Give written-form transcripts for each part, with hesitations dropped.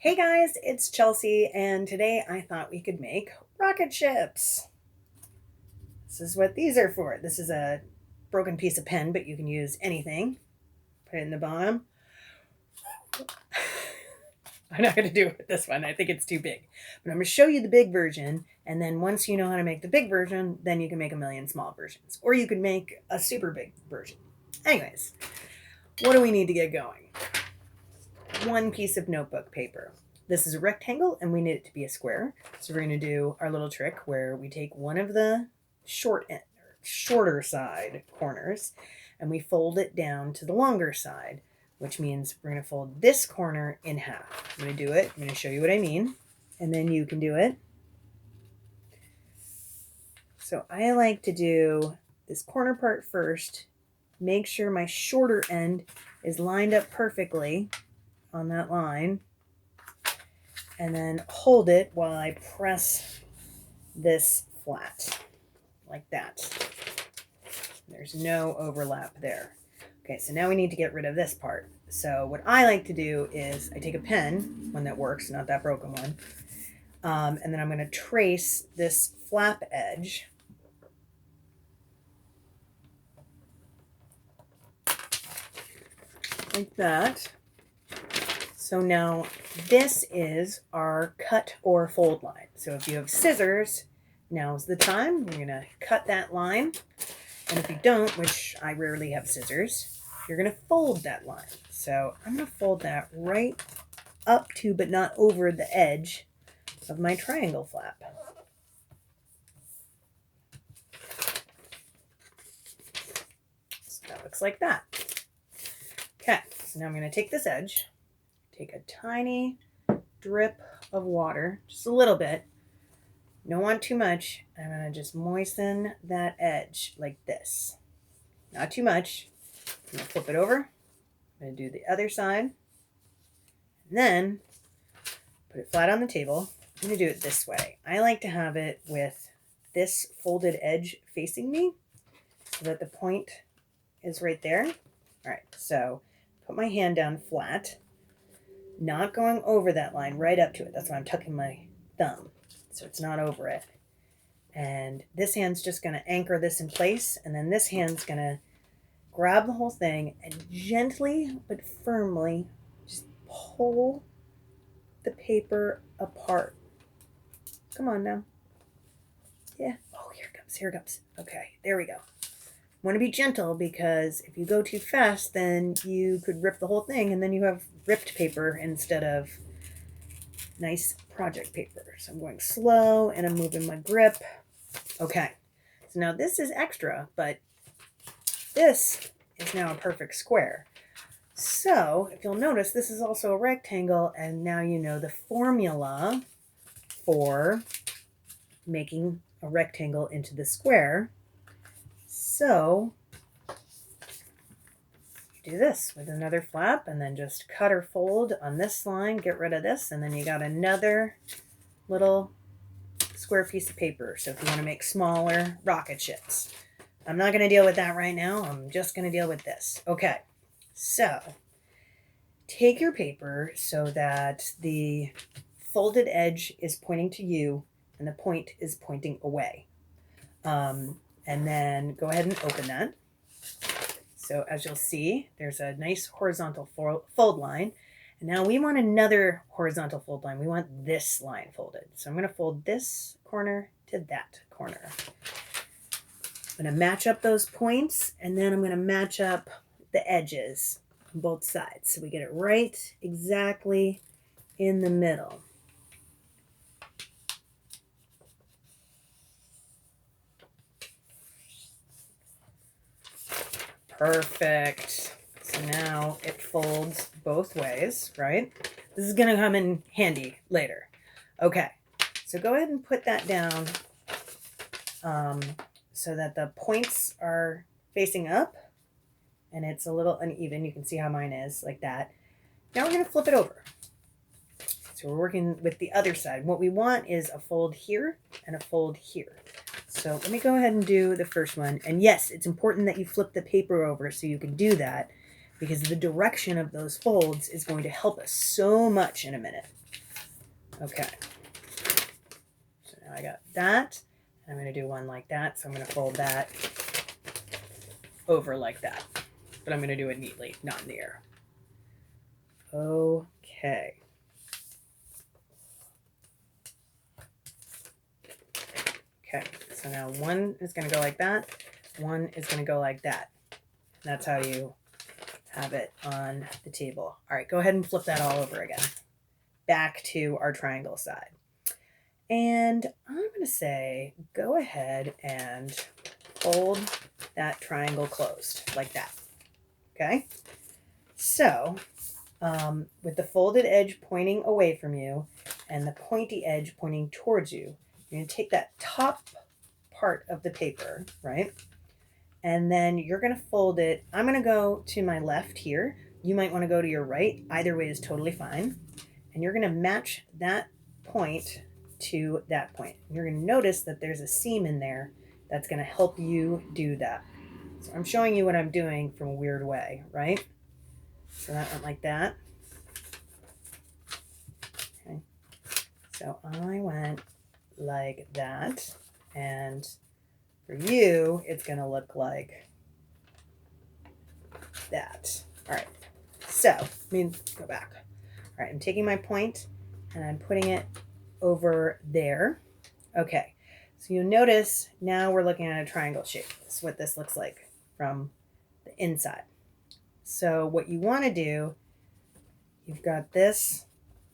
Hey guys, it's Chelsea, and today I thought we could make rocket ships. This is what these are for. This is a broken piece of pen, but you can use anything. Put it in the bottom. I'm not going to do it with this one. I think it's too big. But I'm going to show you the big version, and then once you know how to make the big version, then you can make a million small versions. Or you could make a super big version. Anyways, what do we need to get going? One piece of notebook paper. This is a rectangle and we need it to be a square. So we're going to do our little trick where we take one of the shorter side corners and we fold it down to the longer side, which means we're going to fold this corner in half. I'm going to do it. I'm going to show you what I mean, and then you can do it. So I like to do this corner part first, make sure my shorter end is lined up perfectly on that line, and then hold it while I press this flat like that. There's no overlap there. Okay, so now we need to get rid of this part. So what I like to do is I take a pen, one that works, not that broken one, and then I'm going to trace this flap edge like that. So now this is our cut or fold line. So if you have scissors, now's the time. You're going to cut that line. And if you don't, which I rarely have scissors, you're going to fold that line. So I'm going to fold that right up to, but not over the edge of my triangle flap. So that looks like that. Okay, so now I'm going to take this edge, take a tiny drip of water, just a little bit. Don't want too much. I'm going to just moisten that edge like this. Not too much. I'm going to flip it over. I'm going to do the other side. And then put it flat on the table. I'm going to do it this way. I like to have it with this folded edge facing me so that the point is right there. All right, so put my hand down flat, not going over that line, right up to it. That's why I'm tucking my thumb, so it's not over it. And this hand's just going to anchor this in place, and then this hand's going to grab the whole thing and gently but firmly just pull the paper apart. Come on now. Yeah. Oh, here it comes. Here it comes. Okay, there we go. Want to be gentle, because if you go too fast, then you could rip the whole thing, and then you have ripped paper instead of nice project paper. So I'm going slow and I'm moving my grip. Okay, so now this is extra, but this is now a perfect square. So if you'll notice, this is also a rectangle, and now you know the formula for making a rectangle into the square. So you do this with another flap, and then just cut or fold on this line, get rid of this, and then you got another little square piece of paper. So if you want to make smaller rocket ships, I'm not going to deal with that right now. I'm just going to deal with this. Okay, so take your paper so that the folded edge is pointing to you and the point is pointing away. And then go ahead and open that. So as you'll see, there's a nice horizontal fold line. And now we want another horizontal fold line. We want this line folded. So I'm going to fold this corner to that corner. I'm going to match up those points, and then I'm going to match up the edges on both sides. So we get it right exactly in the middle. Perfect. So now it folds both ways, right? This is going to come in handy later. Okay, so go ahead and put that down so that the points are facing up and it's a little uneven. You can see how mine is like that. Now we're going to flip it over. So we're working with the other side. What we want is a fold here and a fold here. So let me go ahead and do the first one. And yes, it's important that you flip the paper over so you can do that, because the direction of those folds is going to help us so much in a minute. Okay. So now I got that. I'm going to do one like that. So I'm going to fold that over like that. But I'm going to do it neatly, not in the air. Okay. Okay, so now one is going to go like that. One is going to go like that. And that's how you have it on the table. All right, go ahead and flip that all over again. Back to our triangle side. And I'm going to say, go ahead and fold that triangle closed like that. Okay? So, with the folded edge pointing away from you and the pointy edge pointing towards you, you're going to take that top part of the paper, right? And then you're going to fold it. I'm going to go to my left here. You might want to go to your right. Either way is totally fine. And you're going to match that point to that point. And you're going to notice that there's a seam in there that's going to help you do that. So I'm showing you what I'm doing from a weird way, right? So that went like that. Okay. So I went like that. And for you, it's going to look like that. All right. So, go back. All right, I'm taking my point and I'm putting it over there. Okay. So you'll notice now we're looking at a triangle shape. This is what this looks like from the inside. So what you want to do, you've got this.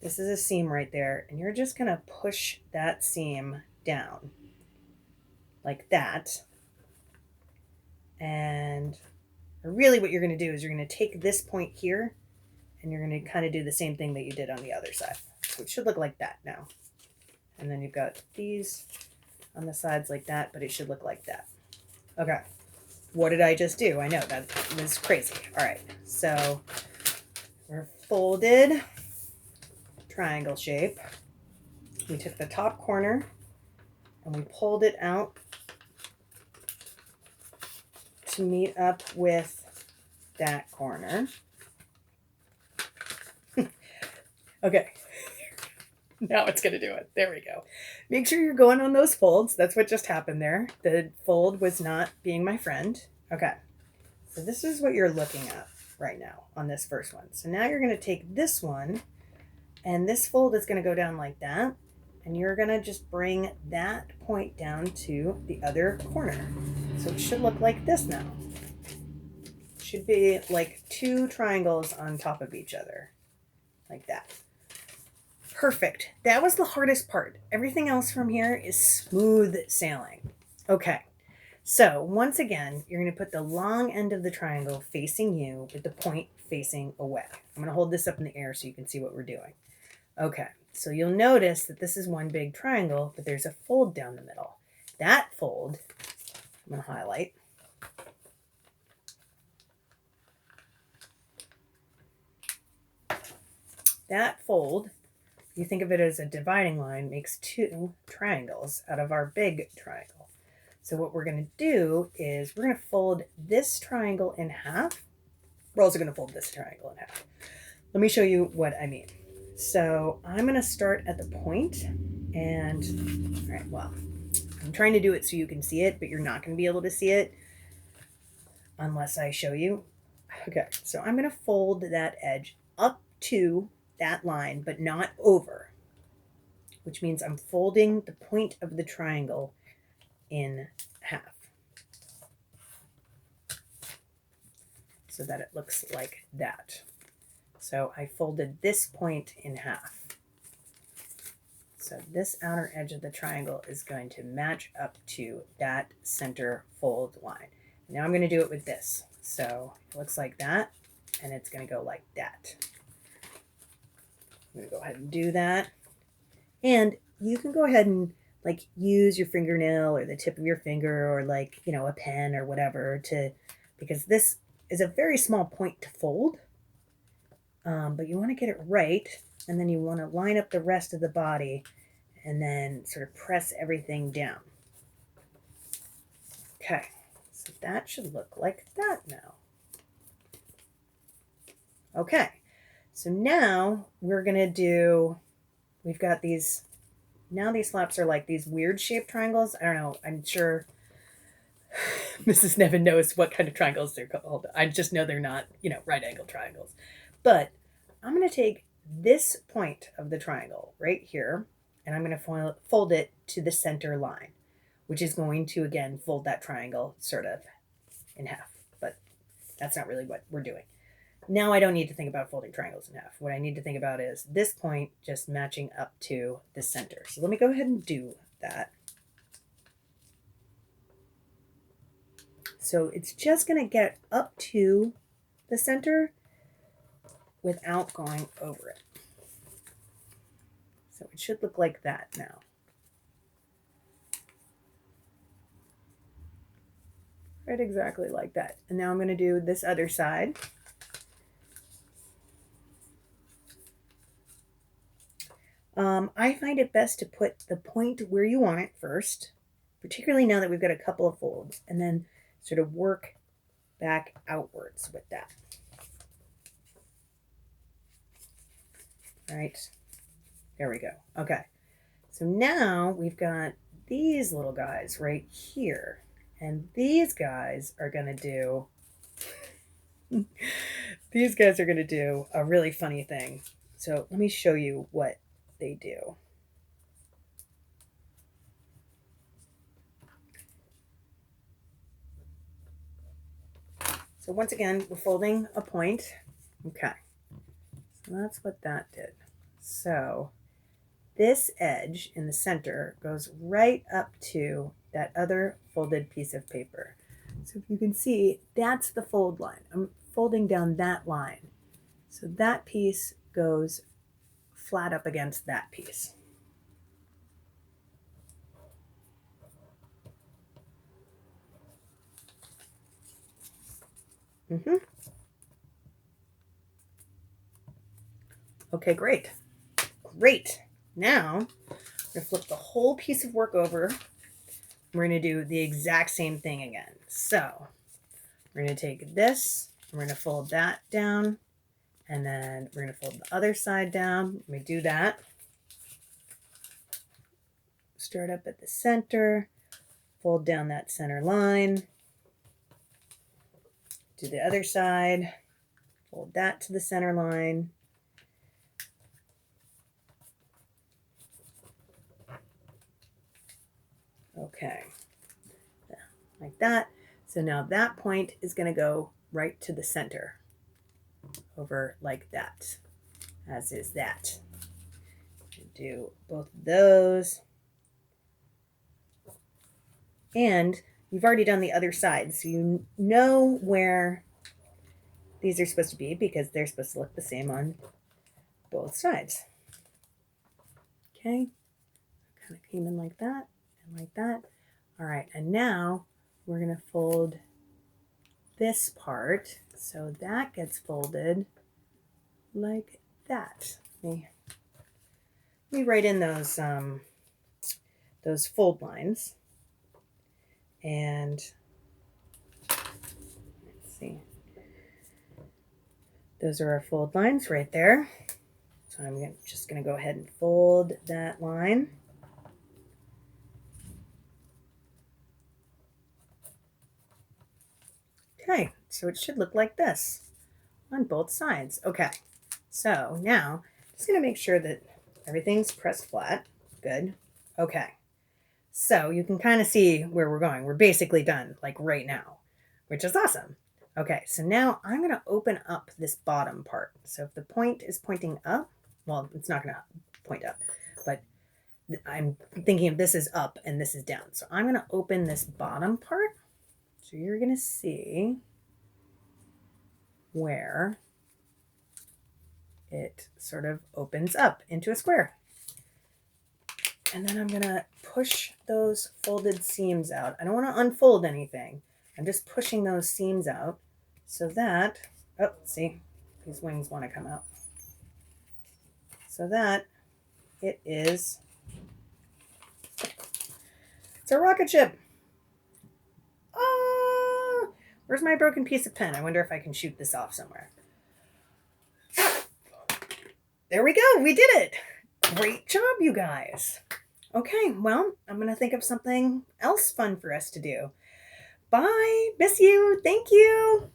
This is a seam right there, and you're just going to push that seam down like that. And really what you're going to do is you're going to take this point here and you're going to kind of do the same thing that you did on the other side. So it should look like that now. And then you've got these on the sides like that, but it should look like that. Okay. What did I just do? I know that was crazy. All right. So we're folded triangle shape. We took the top corner and we pulled it out to meet up with that corner. Okay. Now it's going to do it. There we go. Make sure you're going on those folds. That's what just happened there. The fold was not being my friend. Okay. So this is what you're looking at right now on this first one. So now you're going to take this one and this fold is going to go down like that. And you're going to just bring that point down to the other corner. So it should look like this now. It should be like two triangles on top of each other. Like that. Perfect. That was the hardest part. Everything else from here is smooth sailing. Okay. So once again, you're going to put the long end of the triangle facing you with the point facing away. I'm going to hold this up in the air so you can see what we're doing. Okay. So you'll notice that this is one big triangle, but there's a fold down the middle. That fold, I'm going to highlight. That fold, you think of it as a dividing line, makes two triangles out of our big triangle. So what we're going to do is we're going to fold this triangle in half. We're also going to fold this triangle in half. Let me show you what I mean. So I'm going to start at the point and, all right, well, I'm trying to do it so you can see it, but you're not going to be able to see it unless I show you. Okay, so I'm going to fold that edge up to that line, but not over, which means I'm folding the point of the triangle in half so that it looks like that. So I folded this point in half. So this outer edge of the triangle is going to match up to that center fold line. Now I'm going to do it with this. So it looks like that, and it's going to go like that. I'm going to go ahead and do that. And you can go ahead and like use your fingernail or the tip of your finger or like, you know, a pen or whatever to, because this is a very small point to fold. But you want to get it right, and then you want to line up the rest of the body and then sort of press everything down. Okay, so that should look like that now. Okay, so now we're going to do, we've got these, now these flaps are like these weird shaped triangles. I don't know. I'm sure Mrs. Nevin knows what kind of triangles they're called. I just know they're not, right angle triangles. But I'm going to take this point of the triangle right here, and I'm going to fold it to the center line, which is going to, again, fold that triangle sort of in half. But that's not really what we're doing. Now I don't need to think about folding triangles in half. What I need to think about is this point just matching up to the center. So let me go ahead and do that. So it's just going to get up to the center without going over it. So it should look like that now. Right, exactly like that. And now I'm going to do this other side. I find it best to put the point where you want it first, particularly now that we've got a couple of folds, and then sort of work back outwards with that. All right, there we go. Okay, so now we've got these little guys right here, and these guys are going to do a really funny thing. So let me show you what they do. So once again, we're folding a point. Okay, so that's what that did. So this edge in the center goes right up to that other folded piece of paper. So if you can see, that's the fold line. I'm folding down that line. So that piece goes flat up against that piece. Okay, great. Great. Now, I'm going to flip the whole piece of work over. We're going to do the exact same thing again. So, we're going to take this, we're going to fold that down, and then we're going to fold the other side down. Let me do that. Start up at the center, fold down that center line, do the other side, fold that to the center line. Okay, like that. So now that point is going to go right to the center, over like that, as is that. Do both of those. And you've already done the other side, so you know where these are supposed to be because they're supposed to look the same on both sides. Okay, kind of came in like that and like that. All right, and now we're going to fold this part so that gets folded like that. Let me write in those fold lines. And let's see, those are our fold lines right there. So I'm just going to go ahead and fold that line. Okay, so it should look like this on both sides. Okay, so now I'm just going to make sure that everything's pressed flat. Good. Okay, so you can kind of see where we're going. We're basically done, like right now, which is awesome. Okay, so now I'm going to open up this bottom part. So if the point is pointing up, well, it's not going to point up, but I'm thinking of this is up and this is down. So I'm going to open this bottom part. So you're going to see where it sort of opens up into a square. And then I'm going to push those folded seams out. I don't want to unfold anything. I'm just pushing those seams out so that, oh, see, these wings want to come out. So that it is, it's a rocket ship. Ah, where's my broken piece of pen? I wonder if I can shoot this off somewhere. There we go. We did it. Great job, you guys. Okay, well, I'm going to think of something else fun for us to do. Bye. Miss you. Thank you.